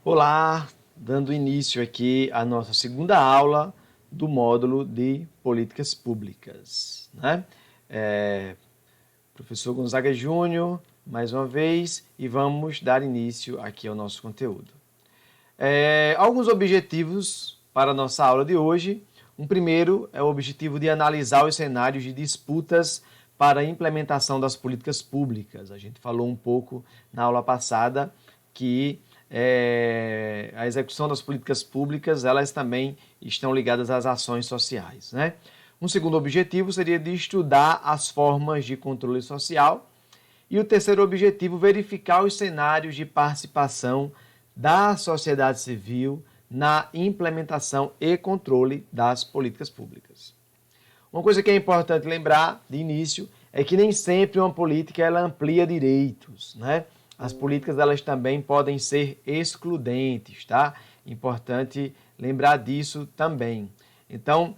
Olá, dando início aqui à nossa segunda aula do módulo de Políticas Públicas, né? Professor Gonzaga Júnior, mais uma vez, e vamos dar início aqui ao nosso conteúdo. Alguns objetivos para a nossa aula de hoje. Um primeiro é o objetivo de analisar os cenários de disputas para a implementação das políticas públicas. A gente falou um pouco na aula passada que a execução das políticas públicas, elas também estão ligadas às ações sociais, né? Um segundo objetivo seria de estudar as formas de controle social. E o terceiro objetivo, verificar os cenários de participação da sociedade civil na implementação e controle das políticas públicas. Uma coisa que é importante lembrar de início é que nem sempre uma política ela amplia direitos, né? As políticas elas também podem ser excludentes, tá? Importante lembrar disso também. Então,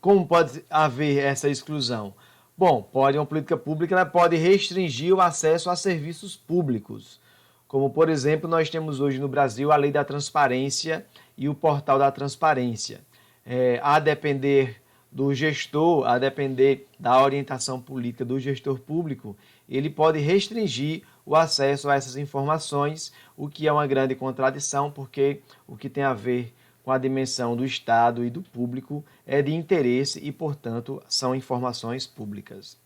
como pode haver essa exclusão? Bom, uma política pública ela pode restringir o acesso a serviços públicos, como, por exemplo, nós temos hoje no Brasil a Lei da Transparência e o Portal da Transparência. A depender do gestor, a depender da orientação política do gestor público, ele pode restringir o acesso a essas informações, o que é uma grande contradição, porque o que tem a ver com a dimensão do Estado e do público é de interesse e, portanto, são informações públicas.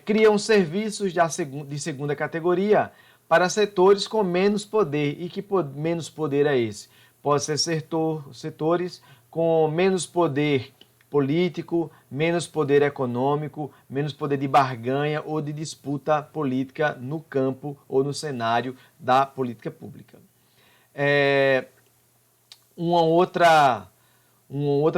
Criam serviços de segunda categoria para setores com menos poder. E que menos poder é esse? Pode ser setores com menos poder político, menos poder econômico, menos poder de barganha ou de disputa política no campo ou no cenário da política pública. Uma outra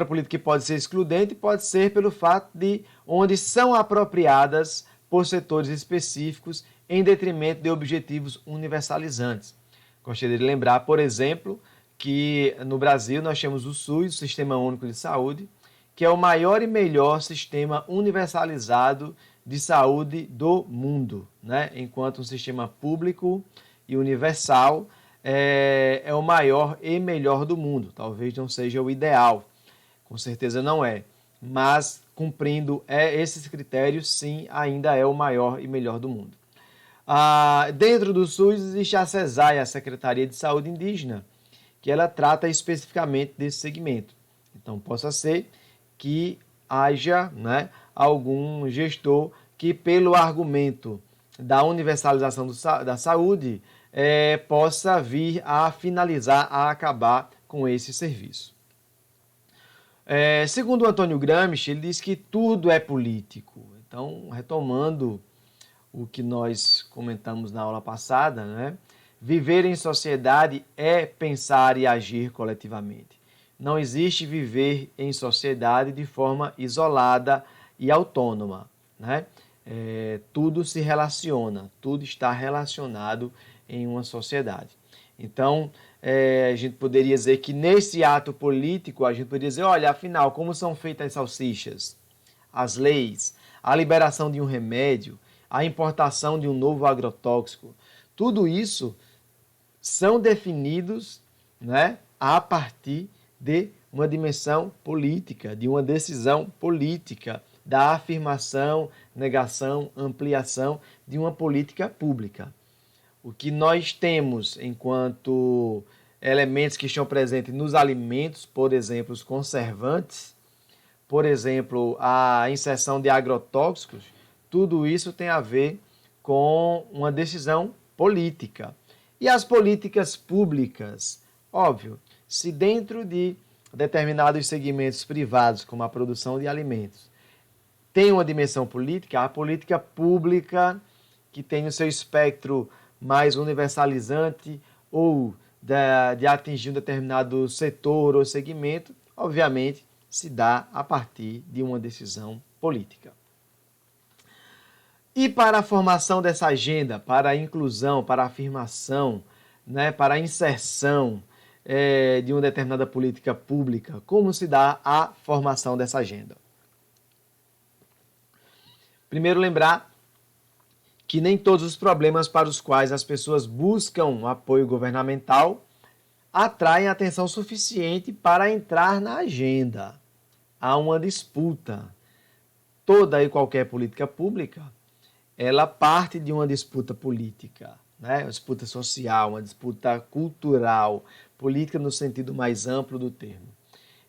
política que pode ser excludente pode ser pelo fato de onde são apropriadas por setores específicos em detrimento de objetivos universalizantes. Gostaria de lembrar, por exemplo, que no Brasil nós temos o SUS, o Sistema Único de Saúde, que é o maior e melhor sistema universalizado de saúde do mundo, né? Enquanto um sistema público e universal é o maior e melhor do mundo. Talvez não seja o ideal, com certeza não é, mas cumprindo esses critérios, sim, ainda é o maior e melhor do mundo. Dentro do SUS existe a CESAI, a Secretaria de Saúde Indígena, que ela trata especificamente desse segmento. Então, possa ser que haja, né, algum gestor que, pelo argumento da universalização da saúde, possa vir a finalizar, a acabar com esse serviço. Segundo Antônio Gramsci, ele diz que tudo é político. Então, retomando o que nós comentamos na aula passada, né? Viver em sociedade é pensar e agir coletivamente. Não existe viver em sociedade de forma isolada e autônoma, né? Tudo se relaciona, tudo está relacionado em uma sociedade. Então, a gente poderia dizer que nesse ato político, a gente poderia dizer, olha, afinal, como são feitas as salsichas, as leis, a liberação de um remédio, a importação de um novo agrotóxico, tudo isso são definidos, né, a partir de uma dimensão política, de uma decisão política, da afirmação, negação, ampliação de uma política pública. O que nós temos enquanto elementos que estão presentes nos alimentos, por exemplo, os conservantes, por exemplo, a inserção de agrotóxicos, tudo isso tem a ver com uma decisão política. E as políticas públicas, óbvio, se dentro de determinados segmentos privados, como a produção de alimentos, tem uma dimensão política, a política pública, que tem o seu espectro mais universalizante ou de atingir um determinado setor ou segmento, obviamente, se dá a partir de uma decisão política. E para a formação dessa agenda, para a inclusão, para a afirmação, né, para a inserção de uma determinada política pública, como se dá a formação dessa agenda? Primeiro, lembrar que nem todos os problemas para os quais as pessoas buscam apoio governamental atraem atenção suficiente para entrar na agenda. Há uma disputa. Toda e qualquer política pública, ela parte de uma disputa política, né? Uma disputa social, uma disputa cultural, política no sentido mais amplo do termo.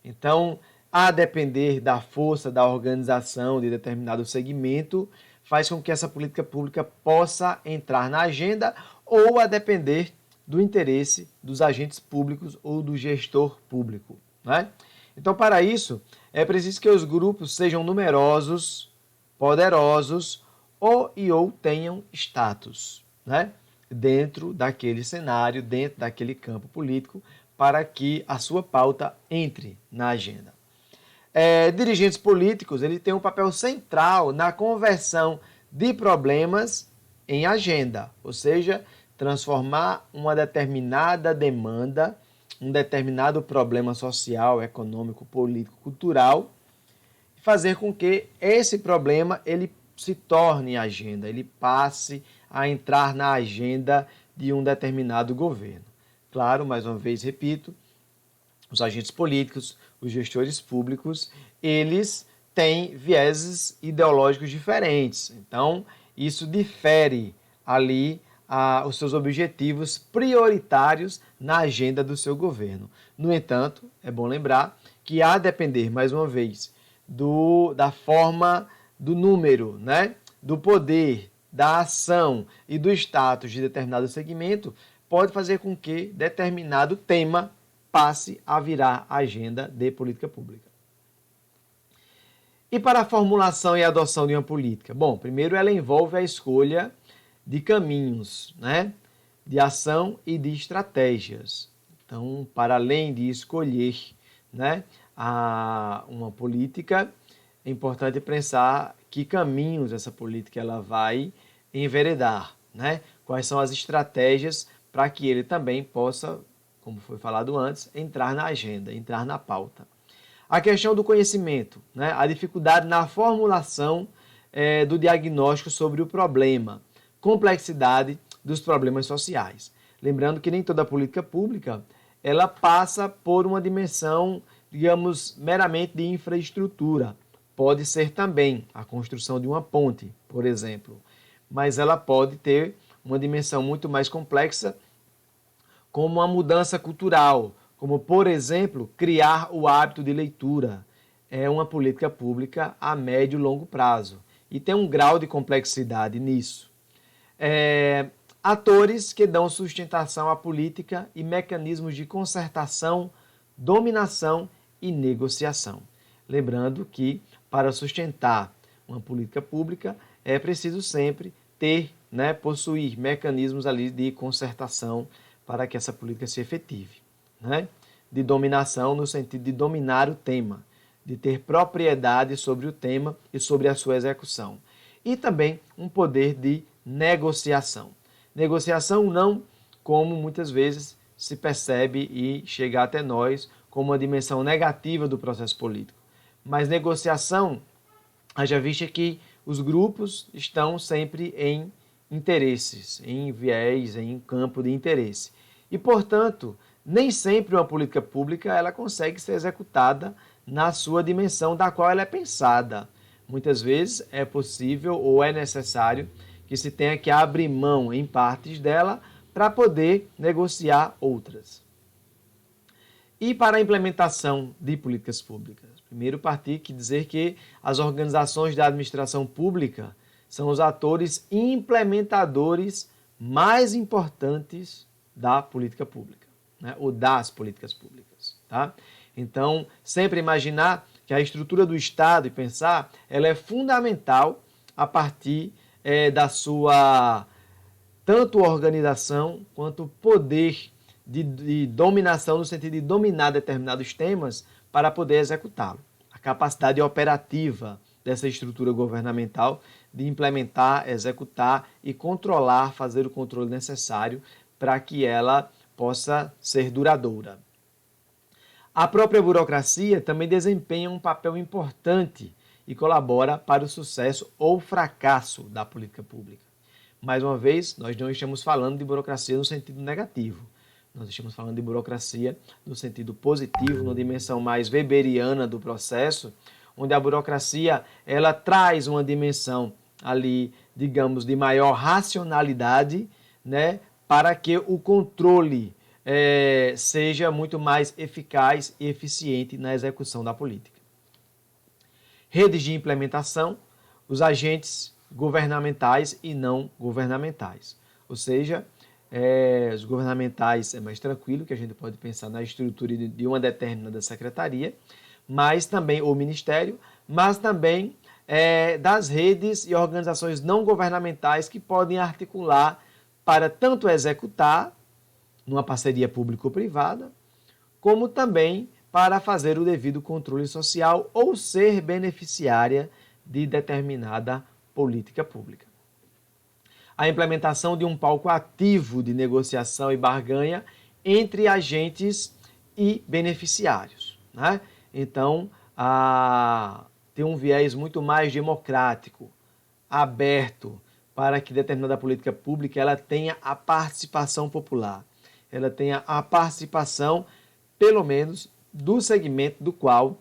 Então, a depender da força da organização de determinado segmento, faz com que essa política pública possa entrar na agenda ou a depender do interesse dos agentes públicos ou do gestor público, né? Então, para isso, é preciso que os grupos sejam numerosos, poderosos ou tenham status, né? Dentro daquele cenário, dentro daquele campo político, para que a sua pauta entre na agenda. Dirigentes políticos, ele tem um papel central na conversão de problemas em agenda, ou seja, transformar uma determinada demanda, um determinado problema social, econômico, político, cultural, e fazer com que esse problema ele se torne agenda, ele passe a entrar na agenda de um determinado governo. Claro, mais uma vez repito, os agentes políticos, os gestores públicos, eles têm vieses ideológicos diferentes. Então, isso difere ali os seus objetivos prioritários na agenda do seu governo. No entanto, é bom lembrar que a depender, mais uma vez, da forma, do número, né? Do poder, da ação e do status de determinado segmento, pode fazer com que determinado tema passe a virar agenda de política pública. E para a formulação e adoção de uma política? Bom, primeiro ela envolve a escolha de caminhos, né, de ação e de estratégias. Então, para além de escolher, né, uma política, é importante pensar que caminhos essa política ela vai enveredar, né? Quais são as estratégias para que ele também possa, como foi falado antes, entrar na agenda, entrar na pauta. A questão do conhecimento, né? A dificuldade na formulação do diagnóstico sobre o problema, complexidade dos problemas sociais. Lembrando que nem toda política pública ela passa por uma dimensão, digamos, meramente de infraestrutura. Pode ser também a construção de uma ponte, por exemplo, mas ela pode ter uma dimensão muito mais complexa, como uma mudança cultural, como, por exemplo, criar o hábito de leitura. É uma política pública a médio e longo prazo e tem um grau de complexidade nisso. Atores que dão sustentação à política e mecanismos de concertação, dominação e negociação. Lembrando que, para sustentar uma política pública, é preciso sempre ter, né, possuir mecanismos ali de concertação para que essa política se efetive, né? De dominação no sentido de dominar o tema, de ter propriedade sobre o tema e sobre a sua execução. E também um poder de negociação. Negociação não como muitas vezes se percebe e chega até nós como uma dimensão negativa do processo político. Mas negociação, haja vista que os grupos estão sempre em interesses, em viés, em campo de interesse. E, portanto, nem sempre uma política pública ela consegue ser executada na sua dimensão da qual ela é pensada. Muitas vezes é possível ou é necessário que se tenha que abrir mão em partes dela para poder negociar outras. E para a implementação de políticas públicas? Primeiro, partir que dizer que as organizações da administração pública são os atores implementadores mais importantes da política pública, né? Ou das políticas públicas. Tá? Então, sempre imaginar que a estrutura do Estado e pensar, ela é fundamental a partir da sua tanto organização quanto poder de dominação, no sentido de dominar determinados temas para poder executá-lo. A capacidade operativa dessa estrutura governamental de implementar, executar e controlar, fazer o controle necessário para que ela possa ser duradoura. A própria burocracia também desempenha um papel importante e colabora para o sucesso ou fracasso da política pública. Mais uma vez, nós não estamos falando de burocracia no sentido negativo. Nós estamos falando de burocracia no sentido positivo, numa dimensão mais weberiana do processo, onde a burocracia ela traz uma dimensão ali, digamos, de maior racionalidade, né, para que o controle seja muito mais eficaz e eficiente na execução da política. Redes de implementação, os agentes governamentais e não governamentais. Ou seja, os governamentais é mais tranquilo, que a gente pode pensar na estrutura de uma determinada secretaria, mas também o ministério, mas também das redes e organizações não governamentais que podem articular para tanto executar, numa parceria público-privada, como também para fazer o devido controle social ou ser beneficiária de determinada política pública. A implementação de um palco ativo de negociação e barganha entre agentes e beneficiários, né? Então, tem um viés muito mais democrático, aberto, para que determinada política pública ela tenha a participação popular, ela tenha a participação, pelo menos, do segmento do qual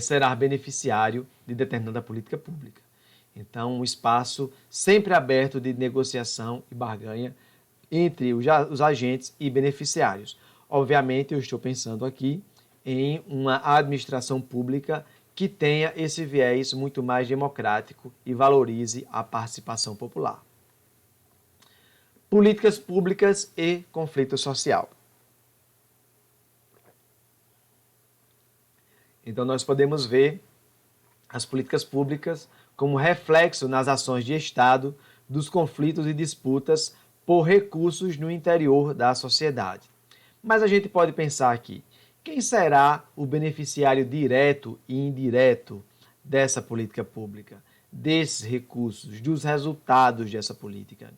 será beneficiário de determinada política pública. Então, um espaço sempre aberto de negociação e barganha entre os agentes e beneficiários. Obviamente, eu estou pensando aqui em uma administração pública que tenha esse viés muito mais democrático e valorize a participação popular. Políticas públicas e conflito social. Então, nós podemos ver as políticas públicas como reflexo nas ações de Estado dos conflitos e disputas por recursos no interior da sociedade. Mas a gente pode pensar aqui, quem será o beneficiário direto e indireto dessa política pública, desses recursos, dos resultados dessa política?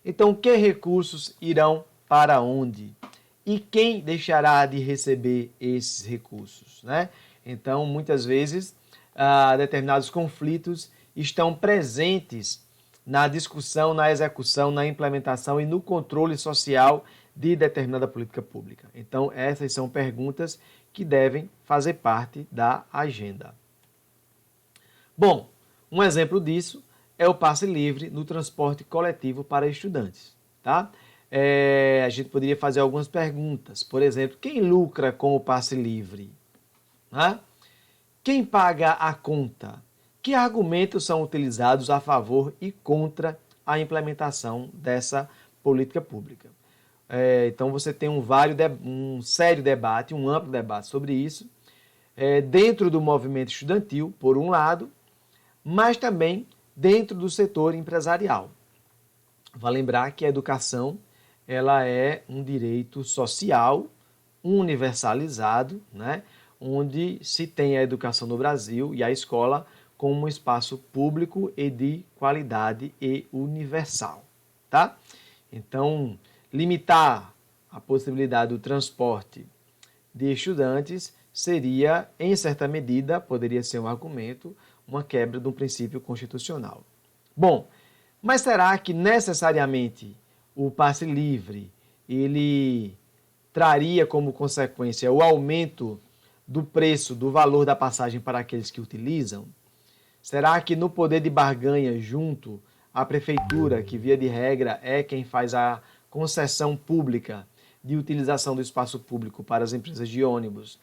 Então, que recursos irão para onde? E quem deixará de receber esses recursos, né? Então, muitas vezes, determinados conflitos estão presentes na discussão, na execução, na implementação e no controle social de determinada política pública. Então, essas são perguntas que devem fazer parte da agenda. Bom, um exemplo disso é o passe livre no transporte coletivo para estudantes, tá? A gente poderia fazer algumas perguntas. Por exemplo, quem lucra com o passe livre? Quem paga a conta? Que argumentos são utilizados a favor e contra a implementação dessa política pública? Então, você tem um sério debate, um amplo debate sobre isso, dentro do movimento estudantil, por um lado, mas também dentro do setor empresarial. Vale lembrar que a educação ela é um direito social universalizado, né? Onde se tem a educação no Brasil e a escola como um espaço público e de qualidade e universal, tá? Então, limitar a possibilidade do transporte de estudantes seria, em certa medida, poderia ser um argumento, uma quebra de um princípio constitucional. Bom, mas será que necessariamente o passe livre ele traria como consequência o aumento do preço, do valor da passagem para aqueles que utilizam? Será que no poder de barganha junto à prefeitura, que via de regra é quem faz a concessão pública de utilização do espaço público para as empresas de ônibus,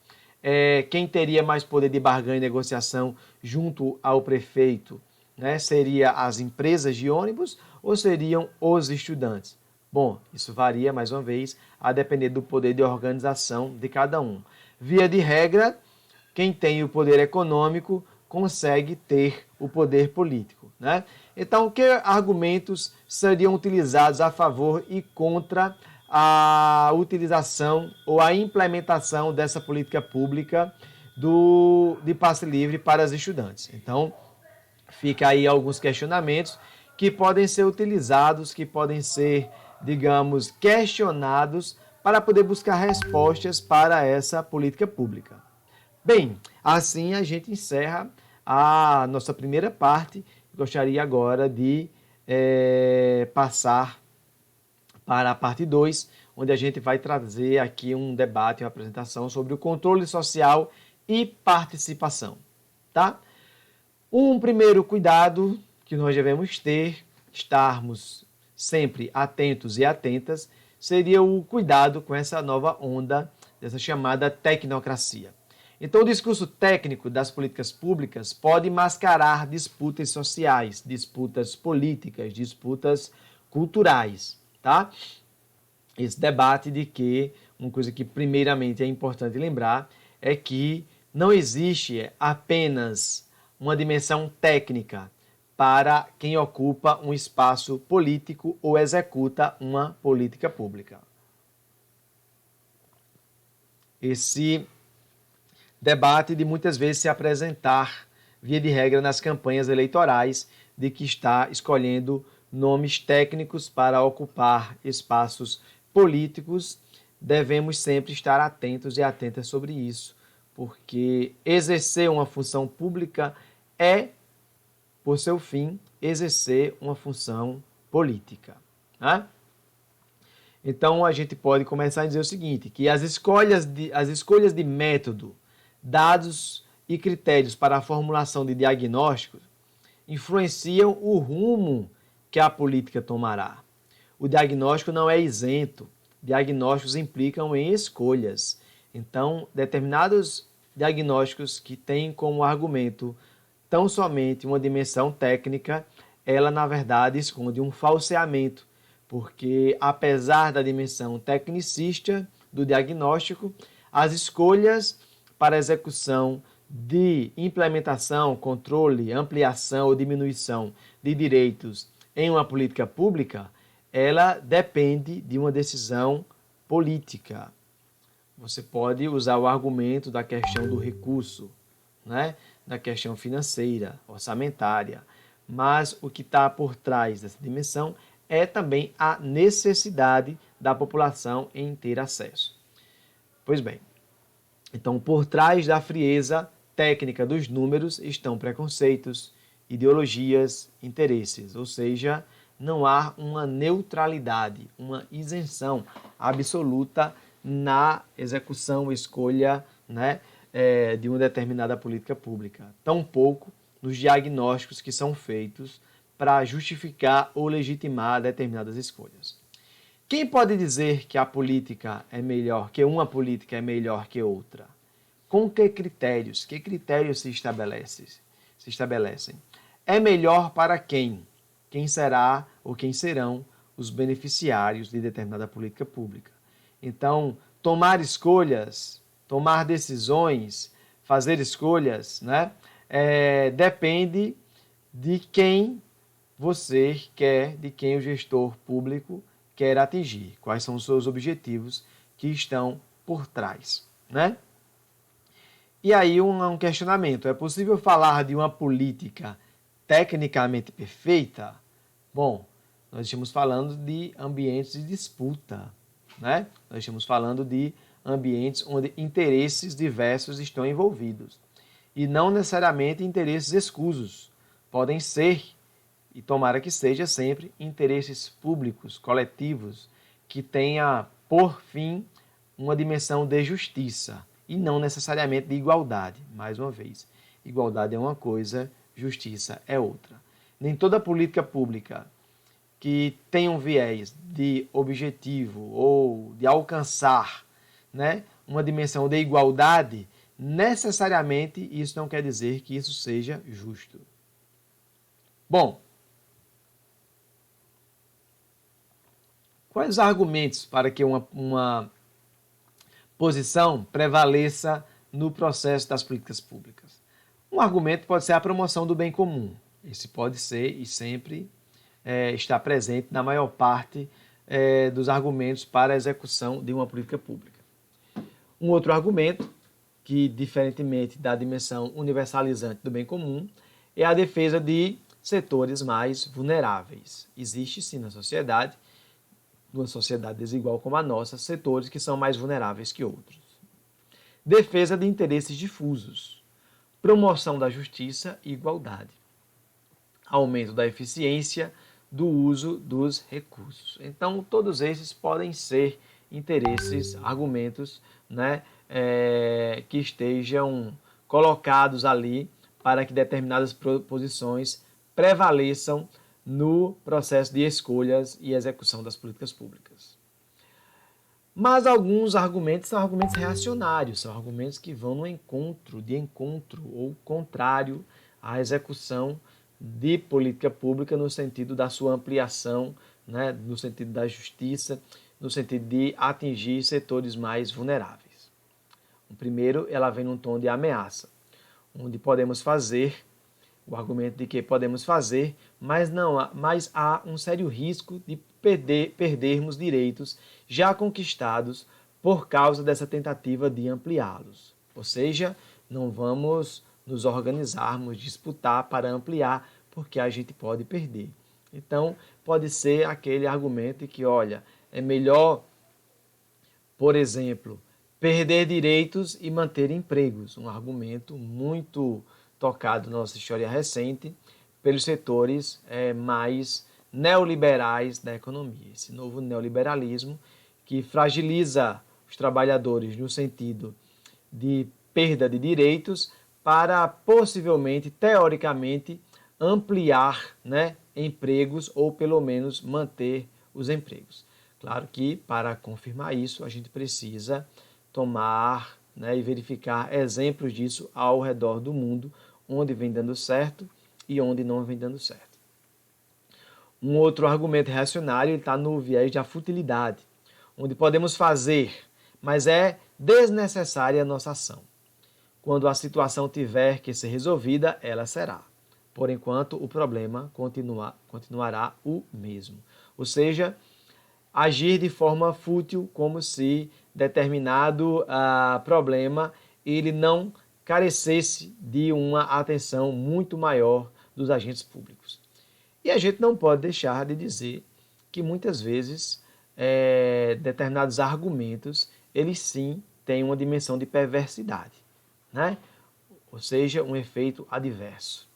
quem teria mais poder de barganha e negociação junto ao prefeito, né? Seria as empresas de ônibus ou seriam os estudantes? Bom, isso varia, mais uma vez, a depender do poder de organização de cada um. Via de regra, quem tem o poder econômico consegue ter o poder político, né? Então, que argumentos seriam utilizados a favor e contra a utilização ou a implementação dessa política pública de passe livre para os estudantes? Então, fica aí alguns questionamentos que podem ser utilizados, que podem ser, digamos, questionados para poder buscar respostas para essa política pública. Bem, assim a gente encerra a nossa primeira parte. Gostaria agora de passar para a parte 2, onde a gente vai trazer aqui um debate, uma apresentação sobre o controle social e participação, tá? Um primeiro cuidado que nós devemos ter, estarmos sempre atentos e atentas, seria o cuidado com essa nova onda, dessa chamada tecnocracia. Então, o discurso técnico das políticas públicas pode mascarar disputas sociais, disputas políticas, disputas culturais, tá? Esse debate de que, uma coisa que primeiramente é importante lembrar, é que não existe apenas uma dimensão técnica para quem ocupa um espaço político ou executa uma política pública. Esse debate de muitas vezes se apresentar, via de regra, nas campanhas eleitorais, de que está escolhendo nomes técnicos para ocupar espaços políticos, devemos sempre estar atentos e atentas sobre isso, porque exercer uma função pública é, por seu fim, exercer uma função política, né? Então, a gente pode começar a dizer o seguinte, que as escolhas de método, dados e critérios para a formulação de diagnósticos influenciam o rumo que a política tomará. O diagnóstico não é isento. Diagnósticos implicam em escolhas. Então, determinados diagnósticos que têm como argumento tão somente uma dimensão técnica, ela, na verdade, esconde um falseamento, porque, apesar da dimensão tecnicista do diagnóstico, as escolhas para execução de implementação, controle, ampliação ou diminuição de direitos em uma política pública, ela depende de uma decisão política. Você pode usar o argumento da questão do recurso, né? Da questão financeira, orçamentária, mas o que está por trás dessa dimensão é também a necessidade da população em ter acesso. Pois bem, então por trás da frieza técnica dos números estão preconceitos, ideologias, interesses, ou seja, não há uma neutralidade, uma isenção absoluta na execução, escolha, né, de uma determinada política pública. Tampouco nos diagnósticos que são feitos para justificar ou legitimar determinadas escolhas. Quem pode dizer que a política é melhor, que uma política é melhor que outra? Com que critérios? Que critérios se estabelecem? É melhor para quem? Quem será ou quem serão os beneficiários de determinada política pública? Então, tomar escolhas, tomar decisões, fazer escolhas, né, depende de quem você quer, de quem o gestor público quer atingir, quais são os seus objetivos que estão por trás, né? E aí um questionamento, é possível falar de uma política tecnicamente perfeita? Bom, nós estamos falando de ambientes de disputa, né? Nós estamos falando de ambientes onde interesses diversos estão envolvidos. E não necessariamente interesses escusos. Podem ser, e tomara que seja sempre, interesses públicos, coletivos, que tenha por fim uma dimensão de justiça e não necessariamente de igualdade. Mais uma vez, igualdade é uma coisa, justiça é outra. Nem toda política pública que tem um viés de objetivo ou de alcançar, né, uma dimensão de igualdade, necessariamente isso não quer dizer que isso seja justo. Bom, quais os argumentos para que uma posição prevaleça no processo das políticas públicas? Um argumento pode ser a promoção do bem comum. Esse pode ser e sempre está presente na maior parte dos argumentos para a execução de uma política pública. Um outro argumento, que diferentemente da dimensão universalizante do bem comum, é a defesa de setores mais vulneráveis. Existe sim na sociedade, numa sociedade desigual como a nossa, setores que são mais vulneráveis que outros. Defesa de interesses difusos, promoção da justiça e igualdade, aumento da eficiência do uso dos recursos. Então, todos esses podem ser interesses, argumentos, né, que estejam colocados ali para que determinadas posições prevaleçam no processo de escolhas e execução das políticas públicas. Mas alguns argumentos são argumentos reacionários, são argumentos que vão no encontro ou contrário à execução de política pública no sentido da sua ampliação, né, no sentido da justiça, no sentido de atingir setores mais vulneráveis. O primeiro, ela vem num tom de ameaça, onde podemos fazer, o argumento de que podemos fazer, mas há um sério risco de perdermos direitos já conquistados por causa dessa tentativa de ampliá-los. Ou seja, não vamos nos organizarmos, disputar para ampliar, porque a gente pode perder. Então, pode ser aquele argumento de que, olha, é melhor, por exemplo, perder direitos e manter empregos. Um argumento muito tocado na nossa história recente pelos setores mais neoliberais da economia. Esse novo neoliberalismo que fragiliza os trabalhadores no sentido de perda de direitos para possivelmente, teoricamente, ampliar, né, empregos ou pelo menos manter os empregos. Claro que para confirmar isso a gente precisa tomar, né, e verificar exemplos disso ao redor do mundo, onde vem dando certo e onde não vem dando certo. Um outro argumento reacionário está no viés da futilidade, onde podemos fazer, mas é desnecessária a nossa ação. Quando a situação tiver que ser resolvida, ela será. Por enquanto, o problema continuará o mesmo. Ou seja, agir de forma fútil, como se determinado problema ele não carecesse de uma atenção muito maior dos agentes públicos. E a gente não pode deixar de dizer que muitas vezes determinados argumentos, eles sim têm uma dimensão de perversidade, né? Ou seja, um efeito adverso.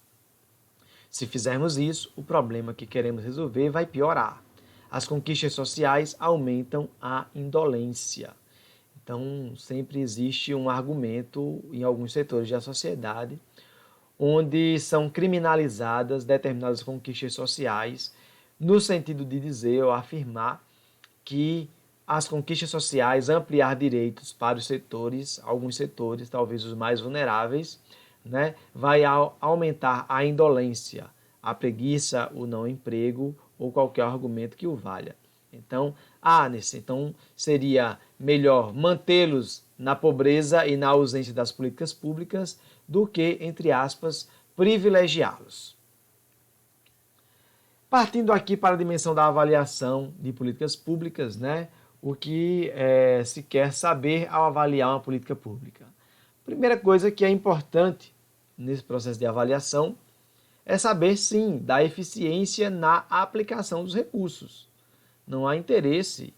Se fizermos isso, o problema que queremos resolver vai piorar. As conquistas sociais aumentam a indolência. Então, sempre existe um argumento em alguns setores da sociedade onde são criminalizadas determinadas conquistas sociais no sentido de dizer ou afirmar que as conquistas sociais, ampliar direitos para os setores, alguns setores, talvez os mais vulneráveis, né, vai aumentar a indolência, a preguiça, o não emprego ou qualquer argumento que o valha. Então, então seria melhor mantê-los na pobreza e na ausência das políticas públicas do que, entre aspas, privilegiá-los. Partindo aqui para a dimensão da avaliação de políticas públicas, né? O que se quer saber ao avaliar uma política pública? Primeira coisa que é importante nesse processo de avaliação é saber, sim, da eficiência na aplicação dos recursos. Não há interesse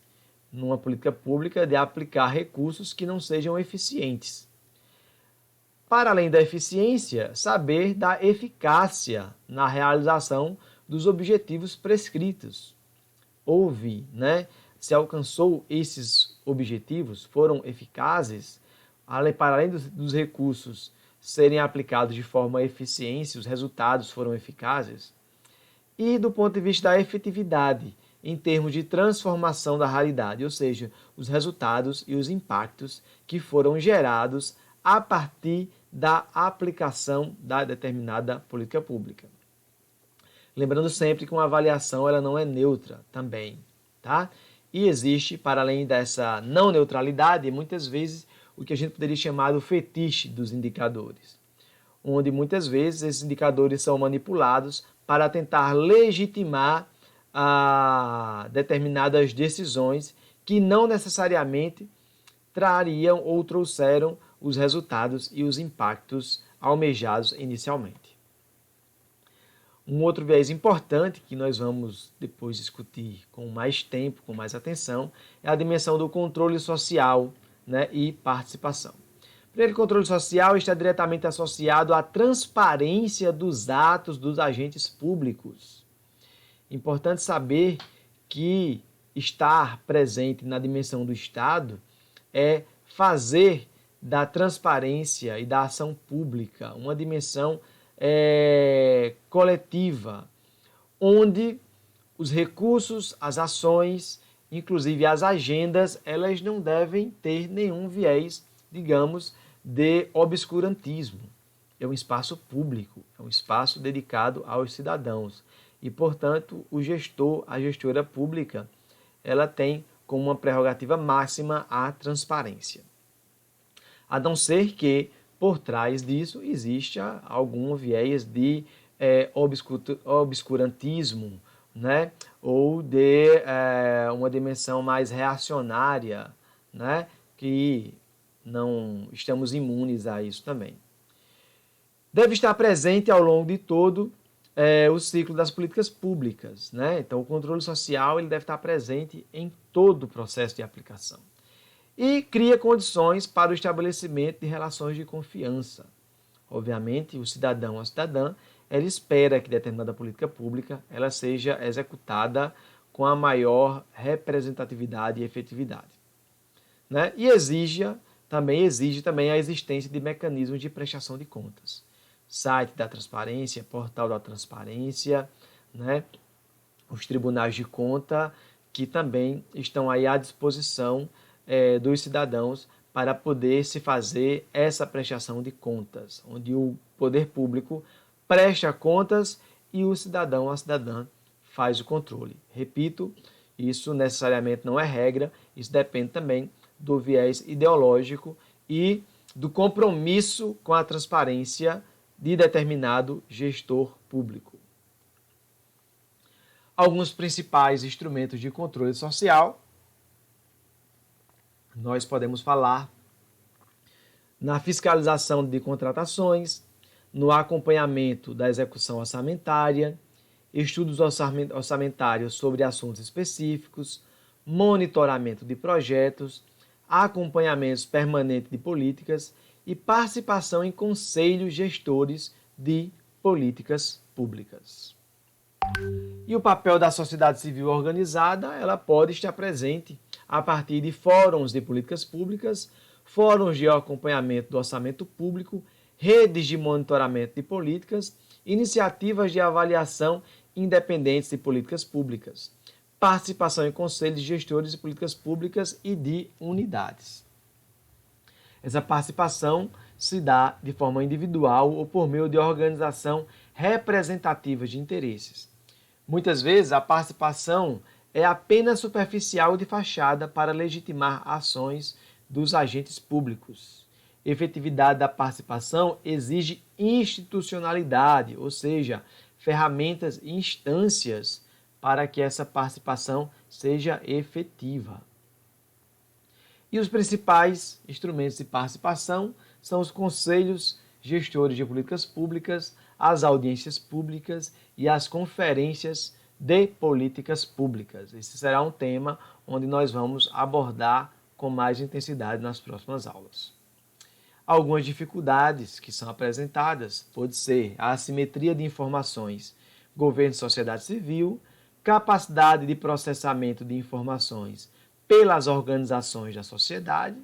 numa política pública de aplicar recursos que não sejam eficientes. Para além da eficiência, saber da eficácia na realização dos objetivos prescritos. Houve, né? Se alcançou esses objetivos, foram eficazes, para além dos recursos serem aplicados de forma eficiente, os resultados foram eficazes. E do ponto de vista da efetividade, em termos de transformação da realidade, ou seja, os resultados e os impactos que foram gerados a partir da aplicação da determinada política pública. Lembrando sempre que uma avaliação ela não é neutra também, tá? E existe, para além dessa não neutralidade, muitas vezes o que a gente poderia chamar do fetiche dos indicadores, onde muitas vezes esses indicadores são manipulados para tentar legitimar determinadas decisões que não necessariamente trariam ou trouxeram os resultados e os impactos almejados inicialmente. Um outro viés importante que nós vamos depois discutir com mais tempo, com mais atenção, é a dimensão do controle social, né, e participação. Primeiro, o controle social está diretamente associado à transparência dos atos dos agentes públicos. Importante saber que estar presente na dimensão do Estado é fazer da transparência e da ação pública uma dimensão coletiva, onde os recursos, as ações, inclusive as agendas, elas não devem ter nenhum viés, digamos, de obscurantismo. É um espaço público, é um espaço dedicado aos cidadãos. E, portanto, o gestor, a gestora pública, ela tem como uma prerrogativa máxima a transparência. A não ser que, por trás disso, exista algum viés de obscurantismo, né? Ou de uma dimensão mais reacionária, né? Que não estamos imunes a isso também. Deve estar presente ao longo de todo o ciclo das políticas públicas, né? Então, o controle social ele deve estar presente em todo o processo de aplicação. E cria condições para o estabelecimento de relações de confiança. Obviamente, o cidadão ou a cidadã, ela espera que determinada política pública ela seja executada com a maior representatividade e efetividade, né? E exige também a existência de mecanismos de prestação de contas. Site da transparência, portal da transparência, né? Os tribunais de conta, que também estão aí à disposição dos cidadãos para poder se fazer essa prestação de contas, onde o poder público presta contas e o cidadão, a cidadã, faz o controle. Repito, isso necessariamente não é regra, isso depende também do viés ideológico e do compromisso com a transparência de determinado gestor público. Alguns principais instrumentos de controle social, nós podemos falar na fiscalização de contratações, no acompanhamento da execução orçamentária, estudos orçamentários sobre assuntos específicos, monitoramento de projetos, acompanhamentos permanentes de políticas e participação em conselhos gestores de políticas públicas. E o papel da sociedade civil organizada, ela pode estar presente a partir de fóruns de políticas públicas, fóruns de acompanhamento do orçamento público, redes de monitoramento de políticas, iniciativas de avaliação independentes de políticas públicas, participação em conselhos de gestores de políticas públicas e de unidades. Essa participação se dá de forma individual ou por meio de organização representativa de interesses. Muitas vezes a participação é apenas superficial e de fachada para legitimar ações dos agentes públicos. Efetividade da participação exige institucionalidade, ou seja, ferramentas e instâncias para que essa participação seja efetiva. E os principais instrumentos de participação são os conselhos gestores de políticas públicas, as audiências públicas e as conferências de políticas públicas. Esse será um tema onde nós vamos abordar com mais intensidade nas próximas aulas. Algumas dificuldades que são apresentadas pode ser a assimetria de informações, governo e sociedade civil, capacidade de processamento de informações pelas organizações da sociedade,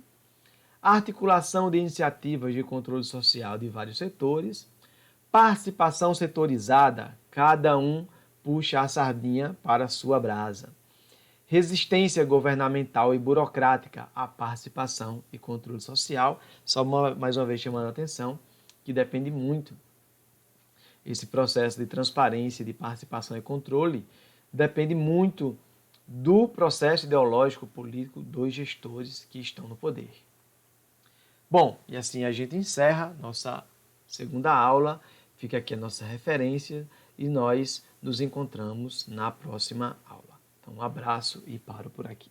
articulação de iniciativas de controle social de vários setores, participação setorizada, cada um puxa a sardinha para a sua brasa, resistência governamental e burocrática à participação e controle social, só mais uma vez chamando a atenção que depende muito esse processo de transparência, de participação e controle, depende muito do processo ideológico político dos gestores que estão no poder. Bom, e assim a gente encerra nossa segunda aula, fica aqui a nossa referência e nós nos encontramos na próxima aula. Então, um abraço e paro por aqui.